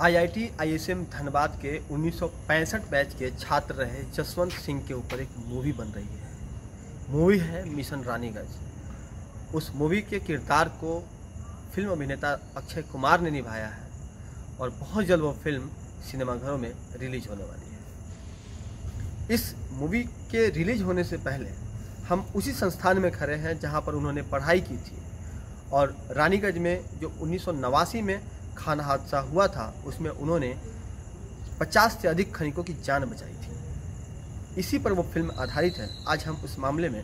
IIT ISM Dhanbad के 1965 batch के छात्र रहे जसवंत सिंह के ऊपर एक मूवी बन रही है। मूवी है मिशन रानीगंज। उस मूवी के किरदार को फिल्म अभिनेता अक्षय कुमार ने निभाया है और बहुत जल्द वो फिल्म सिनेमाघरों में रिलीज होने वाली है। इस मूवी के रिलीज होने से पहले हम उसी संस्थान में खड़े हैं जहां पर उन्होंने पढ़ाई की थी और रानीगंज में जो 1989 में खान हादसा हुआ था उसमें उन्होंने 50 से अधिक खनिकों की जान बचाई थी। इसी पर वो फिल्म आधारित है। आज हम उस मामले में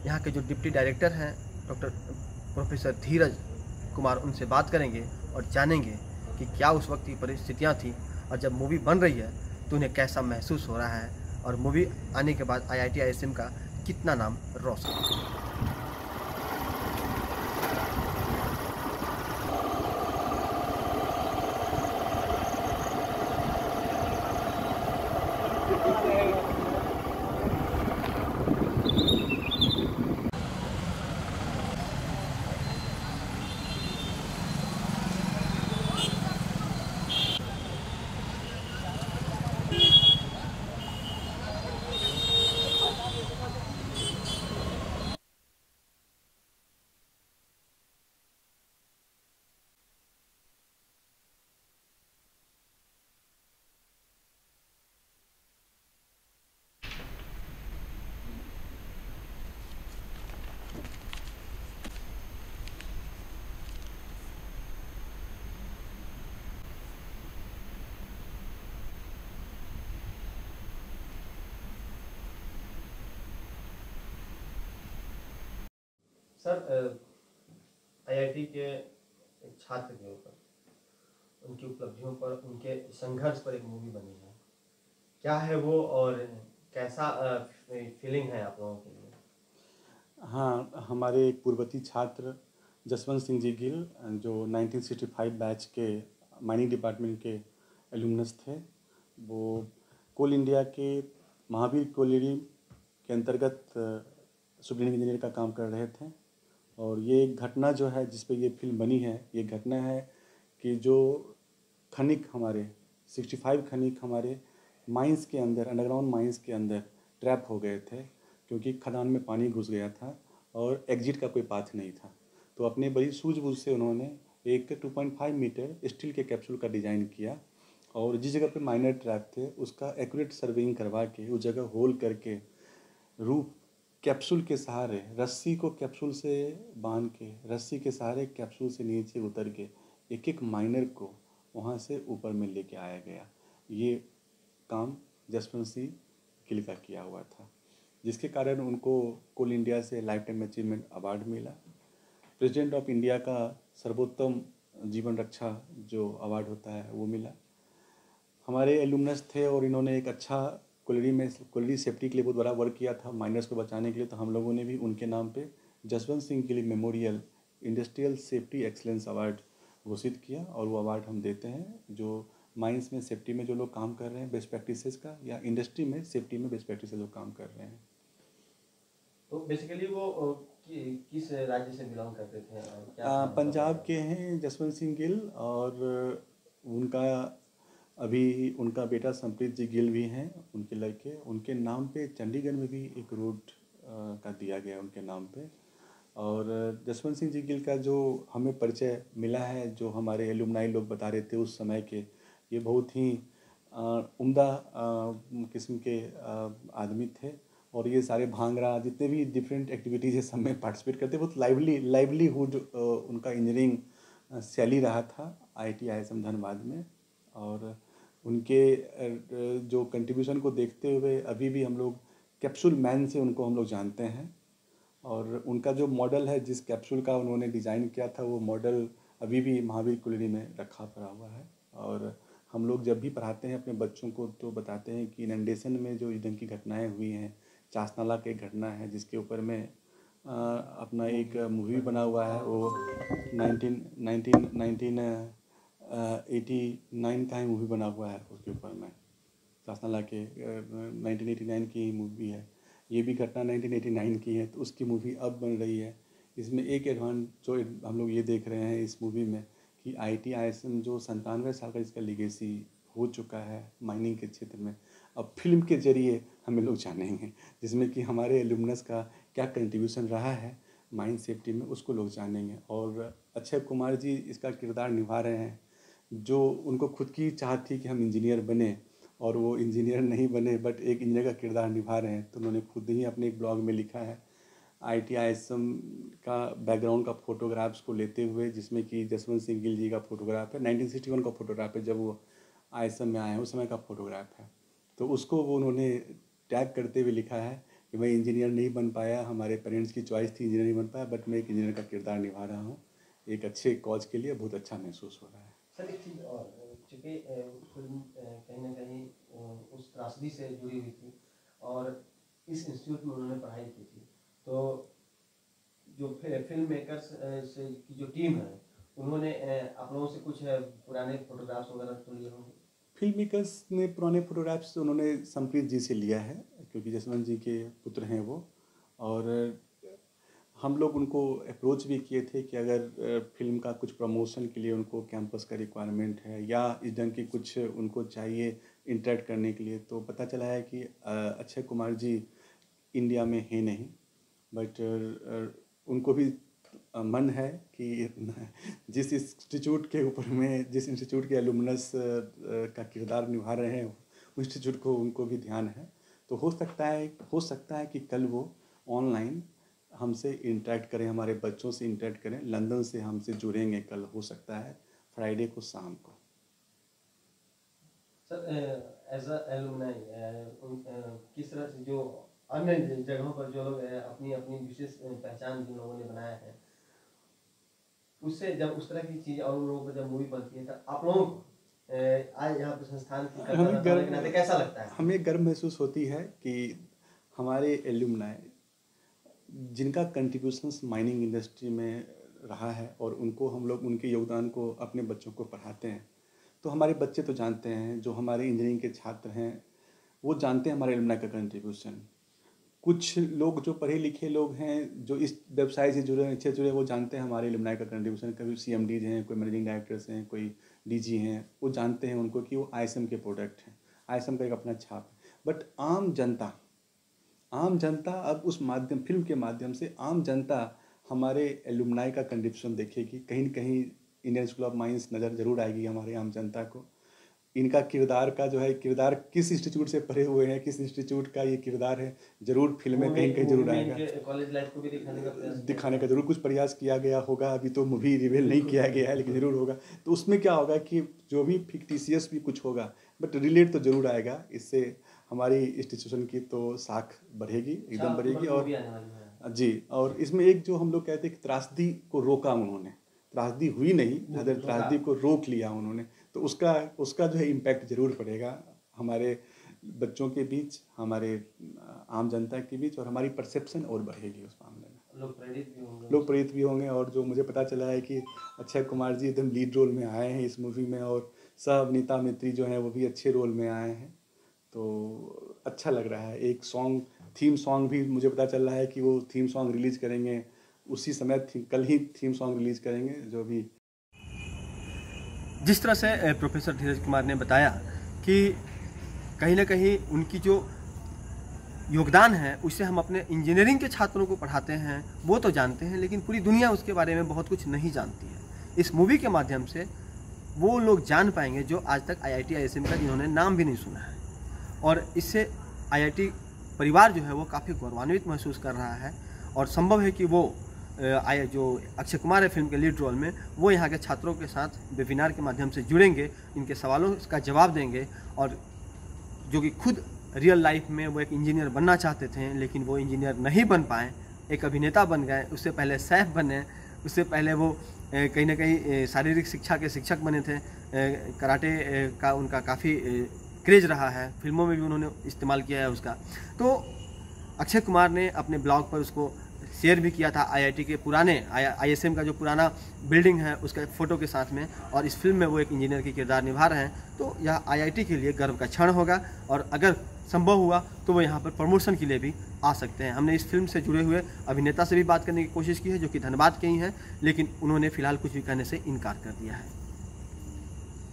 यहाँ के जो डिप्टी डायरेक्टर हैं डॉक्टर प्रोफेसर धीरज कुमार, उनसे बात करेंगे और जानेंगे कि क्या उस वक्त की परिस्थितियाँ थीं और जब मूवी बन रही है तो उन्हें कैसा महसूस हो रहा है और मूवी आने के बाद आईआईटी आईएसएम का कितना नाम रोशन है। सर, आईआईटी के एक छात्र के ऊपर, उनकी उपलब्धियों पर, उनके संघर्ष पर एक मूवी बनी है। क्या है वो और कैसा फीलिंग है आप लोगों के लिए? हाँ, हमारे एक पूर्ववर्ती छात्र जसवंत सिंह जी गिल, जो 1965 बैच के माइनिंग डिपार्टमेंट के एलुमनस थे, वो कोल इंडिया के महावीर कोयलेरी के अंतर्गत सुपरिटेंडेंट इंजीनियर का काम कर रहे थे। और ये एक घटना जो है जिस पे ये फिल्म बनी है, ये घटना है कि जो खनिक हमारे 65 खनिक हमारे माइंस के अंदर, अंडरग्राउंड माइंस के अंदर ट्रैप हो गए थे क्योंकि खदान में पानी घुस गया था और एग्जिट का कोई पाथ नहीं था। तो अपने बड़ी सूझबूझ से उन्होंने एक 2.5 मीटर स्टील के कैप्सूल का डिज़ाइन किया और जिस जगह पे माइनर ट्रैप थे उसका एक्यूरेट सर्वेइंग करवा के उस जगह होल करके रूप कैप्सूल के सहारे, रस्सी को कैप्सूल से बांध के, रस्सी के सहारे कैप्सूल से नीचे उतर के एक एक माइनर को वहाँ से ऊपर में लेके आया गया। ये काम जसवंत सिंह गिल का किया हुआ था, जिसके कारण उनको कोल इंडिया से लाइफ टाइम अचीवमेंट अवार्ड मिला। प्रेसिडेंट ऑफ इंडिया का सर्वोत्तम जीवन रक्षा जो अवार्ड होता है वो मिला। हमारे एलुमनस थे और इन्होंने एक अच्छा कोयलरी सेफ्टी के लिए बहुत बड़ा वर्क किया था माइनर्स को बचाने के लिए। तो हम लोगों ने भी उनके नाम पे Jaswant Singh Gill memorial industrial safety excellence award घोषित किया और वो अवार्ड हम देते हैं जो माइंस में सेफ्टी में जो लोग काम कर रहे हैं बेस्ट प्रैक्टिसेस का, या इंडस्ट्री में सेफ्टी में बेस्ट प्रैक्टिसेस लोग काम कर रहे हैं। तो बेसिकली वो किस राज्य से बिलोंग करते थे और क्या था पंजाब के हैं जसवंत सिंह गिल और उनका अभी उनका बेटा संप्रीत जी गिल भी हैं, उनके लड़के। उनके नाम पे चंडीगढ़ में भी एक रोड का दिया गया उनके नाम पे। और जसवंत सिंह जी गिल का जो हमें परिचय मिला है, जो हमारे एलुमनाई लोग बता रहे थे उस समय के, ये बहुत ही उम्दा किस्म के आदमी थे और ये सारे भांगड़ा जितने भी डिफरेंट एक्टिविटीज़ है सब में पार्टिसिपेट करते। बहुत लाइवलीहुड उनका इंजीनियरिंग शैली रहा था आईआईटी आईएसएम धनबाद में। और उनके जो कंट्रीब्यूशन को देखते हुए अभी भी हम लोग कैप्सूल मैन से उनको हम लोग जानते हैं। और उनका जो मॉडल है जिस कैप्सूल का उन्होंने डिज़ाइन किया था वो मॉडल अभी भी महावीर कोयलेरी में रखा पड़ा हुआ है। और हम लोग जब भी पढ़ाते हैं अपने बच्चों को तो बताते हैं कि इनंडेशन में जो इस ढंग की घटनाएं हुई हैं, चासनाला की एक घटना है जिसके ऊपर में अपना एक मूवी बना हुआ है, वो 1989 का ही मूवी बना हुआ है उसके ऊपर में, चासनाला के 1989 की मूवी है। ये भी घटना 1989 की है तो उसकी मूवी अब बन रही है। इसमें एक एडवांस जो हम लोग ये देख रहे हैं इस मूवी में कि IIT ISM जो 97 साल का इसका लिगेसी हो चुका है माइनिंग के क्षेत्र में, अब फिल्म के जरिए हमें लोग जानेंगे, जिसमें कि हमारे एलुमनस का क्या कंट्रीब्यूशन रहा है माइन सेफ्टी में, उसको लोग जानेंगे। और अक्षय कुमार जी इसका किरदार निभा रहे हैं, जो उनको खुद की चाहत थी कि हम इंजीनियर बने, और वो इंजीनियर नहीं बने बट एक इंजीनियर का किरदार निभा रहे हैं। तो उन्होंने खुद ही अपने एक ब्लॉग में लिखा है IIT ISM का बैकग्राउंड का फोटोग्राफ्स को लेते हुए, जिसमें कि जसवंत सिंह गिल जी का फोटोग्राफ है, 1961 का फोटोग्राफ है, जब वो ISM में आए हैं उस समय का फोटोग्राफ है। तो उसको वो उन्होंने टैग करते हुए लिखा है कि मैं इंजीनियर नहीं बन पाया, हमारे पेरेंट्स की चॉइस थी इंजीनियर नहीं बन पाया, बट मैं एक इंजीनियर का किरदार निभा रहा हूँ, एक अच्छे कॉज के लिए बहुत अच्छा महसूस हो रहा है। सर एक चीज़ और, चूँकि फिल्म कहीं ना कहीं उस त्रासदी से जुड़ी हुई थी और इस इंस्टीट्यूट में उन्होंने पढ़ाई की थी, तो जो फिल्म मेकर्स से की जो टीम है उन्होंने आप लोगों से कुछ पुराने फोटोग्राफ्स वगैरह तो लिए होंगे? फिल्म मेकर्स ने पुराने फोटोग्राफ्स उन्होंने संप्रीत जी से लिया है, क्योंकि जसवंत जी के पुत्र हैं वो, और हम लोग उनको अप्रोच भी किए थे कि अगर फिल्म का कुछ प्रमोशन के लिए उनको कैंपस का रिक्वायरमेंट है या इस ढंग की कुछ उनको चाहिए इंटरेक्ट करने के लिए, तो पता चला है कि अक्षय कुमार जी इंडिया में है नहीं, बट उनको भी मन है कि जिस इंस्टीट्यूट के ऊपर में, जिस इंस्टीट्यूट के एलुमनस का किरदार निभा रहे हैं उस इंस्टीट्यूट को उनको भी ध्यान है। तो हो सकता है कि कल वो ऑनलाइन हमसे इंटरेक्ट करें, हमारे बच्चों से इंटरेक्ट करें, लंदन से हमसे जुड़ेंगे कल, हो सकता है फ्राइडे को शाम को। सर एज अ एलुमनाई किस तरह से जो अन्य जगहों पर जो लोग अपनी अपनी विशेष पहचान जिन लोगों ने बनाया है, उससे जब उस तरह की चीज़ और उन लोगों को जब मूवी बनती है तो आप लोगों को आज यहाँ पर संस्थान की के नाते कैसा लगता है? हमें गर्व महसूस होती है कि हमारे एलुमनाई जिनका कंट्रीब्यूशंस माइनिंग इंडस्ट्री में रहा है और उनको हम लोग उनके योगदान को अपने बच्चों को पढ़ाते हैं, तो हमारे बच्चे तो जानते हैं, जो हमारे इंजीनियरिंग के छात्र हैं वो जानते हैं हमारे एलुमनाई का कंट्रीब्यूशन। कुछ लोग जो पढ़े लिखे लोग हैं, जो इस व्यवसाय से जुड़े हैं, अच्छे जुड़े, वो जानते हैं हमारे एलुमनाई का कंट्रीब्यूशन। कभी CMDs हैं, कोई मैनेजिंग डायरेक्टर्स हैं, कोई DG हैं, वो जानते हैं उनको कि वो ISM के प्रोडक्ट हैं, ISM का एक अपना छाप है। बट आम जनता अब उस माध्यम, फिल्म के माध्यम से आम जनता हमारे एलुमनाई का कंट्रीब्यूशन देखेगी, कहीं न कहीं इंडियन स्कूल ऑफ माइंस नज़र जरूर आएगी हमारे आम जनता को। इनका किरदार का जो है, किरदार किस इंस्टीट्यूट से पढ़े हुए हैं, किस इंस्टीट्यूट का ये किरदार है, जरूर फिल्म में कहीं कहीं जरूर आएगा। कॉलेज लाइफ को भी दिखाने का जरूर कुछ प्रयास किया गया होगा, अभी तो मूवी रिवील नहीं किया गया है, लेकिन जरूर होगा। तो उसमें क्या होगा कि जो भी फिक्टिशियस भी कुछ होगा बट रिलेट तो जरूर आएगा। इससे हमारी इंस्टीट्यूशन की तो साख बढ़ेगी, एकदम बढ़ेगी। और जी, और इसमें एक जो हम लोग कहते हैं कि त्रासदी को रोका उन्होंने, त्रासदी हुई नहीं, त्रासदी को रोक लिया उन्होंने, तो उसका जो है इम्पैक्ट जरूर पड़ेगा हमारे बच्चों के बीच, हमारे आम जनता के बीच, और हमारी परसेप्शन और बढ़ेगी उस मामले में। लोग प्रेरित भी होंगे। और जो मुझे पता चला है कि अक्षय कुमार जी एकदम लीड रोल में आए हैं इस मूवी में, और सह अभिनेता मित्री जो हैं वो भी अच्छे रोल में आए हैं, तो अच्छा लग रहा है। एक सॉन्ग, थीम सॉन्ग भी मुझे पता चल रहा है कि वो थीम सॉन्ग रिलीज करेंगे उसी समय, कल ही थीम सॉन्ग रिलीज करेंगे। जो भी जिस तरह से प्रोफेसर धीरज कुमार ने बताया कि कहीं ना कहीं उनकी जो योगदान है उससे हम अपने इंजीनियरिंग के छात्रों को पढ़ाते हैं, वो तो जानते हैं, लेकिन पूरी दुनिया उसके बारे में बहुत कुछ नहीं जानती है। इस मूवी के माध्यम से वो लोग जान पाएंगे जो आज तक IIT ISM का जिन्होंने नाम भी नहीं सुना है, और इससे IIT परिवार जो है वो काफ़ी गौरवान्वित महसूस कर रहा है। और संभव है कि वो जो अक्षय कुमार है फिल्म के लीड रोल में, वो यहाँ के छात्रों के साथ वेबिनार के माध्यम से जुड़ेंगे, इनके सवालों का जवाब देंगे, और जो कि खुद रियल लाइफ में वो एक इंजीनियर बनना चाहते थे लेकिन वो इंजीनियर नहीं बन पाए, एक अभिनेता बन गए, उससे पहले सैफ बने, उससे पहले वो कहीं ना कहीं शारीरिक शिक्षा के शिक्षक बने थे, कराटे का उनका काफ़ी क्रेज रहा है, फिल्मों में भी उन्होंने इस्तेमाल किया है उसका। तो अक्षय कुमार ने अपने ब्लॉग पर उसको शेयर भी किया था, IIT के पुराने ISM का जो पुराना बिल्डिंग है उसका फ़ोटो के साथ में, और इस फिल्म में वो एक इंजीनियर की किरदार निभा रहे हैं। तो यह IIT के लिए गर्व का क्षण होगा। और अगर संभव हुआ तो वो यहाँ पर प्रमोशन के लिए भी आ सकते हैं। हमने इस फिल्म से जुड़े हुए अभिनेता से भी बात करने की कोशिश की है, जो कि धनबाद के ही हैं, लेकिन उन्होंने फिलहाल कुछ भी कहने से इनकार कर दिया है।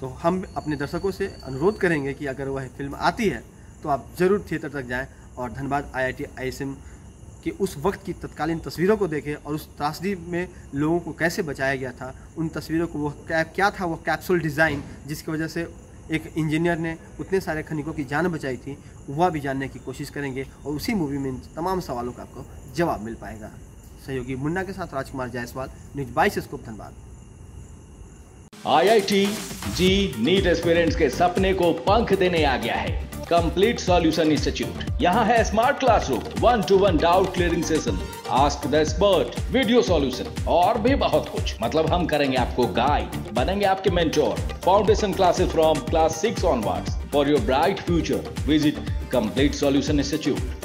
तो हम अपने दर्शकों से अनुरोध करेंगे कि अगर वह फिल्म आती है तो आप ज़रूर थिएटर तक जाएं और धनबाद IIT ISM कि उस वक्त की तत्कालीन तस्वीरों को देखें और उस त्रासदी में लोगों को कैसे बचाया गया था, उन तस्वीरों को, वो क्या था वो कैप्सूल डिज़ाइन जिसकी वजह से एक इंजीनियर ने उतने सारे खनिकों की जान बचाई थी, वह भी जानने की कोशिश करेंगे और उसी मूवी में इन तमाम सवालों का आपको जवाब मिल पाएगा। सहयोगी मुन्ना के साथ Rajkumar Jaiswal, news 22 scoop Dhanbad. IIT JEE NEET aspirants के सपने को पंख देने आ गया है कंप्लीट सॉल्यूशन इंस्टीट्यूट। यहाँ है smart classroom, 1-to-1 doubt clearing session, ask the expert, video solution और भी बहुत कुछ। मतलब हम करेंगे आपको गाइड, बनेंगे आपके mentor. Foundation classes from class 6 onwards for your bright future. Visit complete solution institute.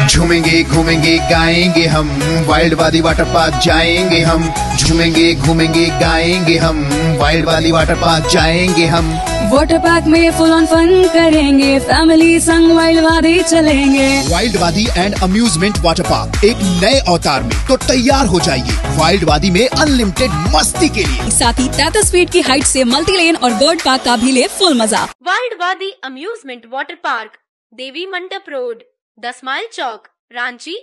झूमेंगे घूमेंगे गाएंगे हम, वाइल्ड वाली वाटर पार्क जाएंगे हम। झूमेंगे घूमेंगे गाएंगे हम, वाइल्ड वाली वाटर पार्क जाएंगे हम। वाटर पार्क में फुल ऑन फन करेंगे, फैमिली संग वाइल्ड वादी चलेंगे। वाइल्ड वादी एंड अम्यूजमेंट वाटर पार्क एक नए अवतार में तो तैयार हो जाइए वाइल्ड वादी में अनलिमिटेड मस्ती के लिए। साथ ही 33 फीट की हाइट से मल्टी लेन और बर्ड पार्क का भी ले फुल मजा। वाइल्ड वादी अम्यूजमेंट वाटर पार्क, देवी मंडप रोड, 10 माइल चौक, रांची।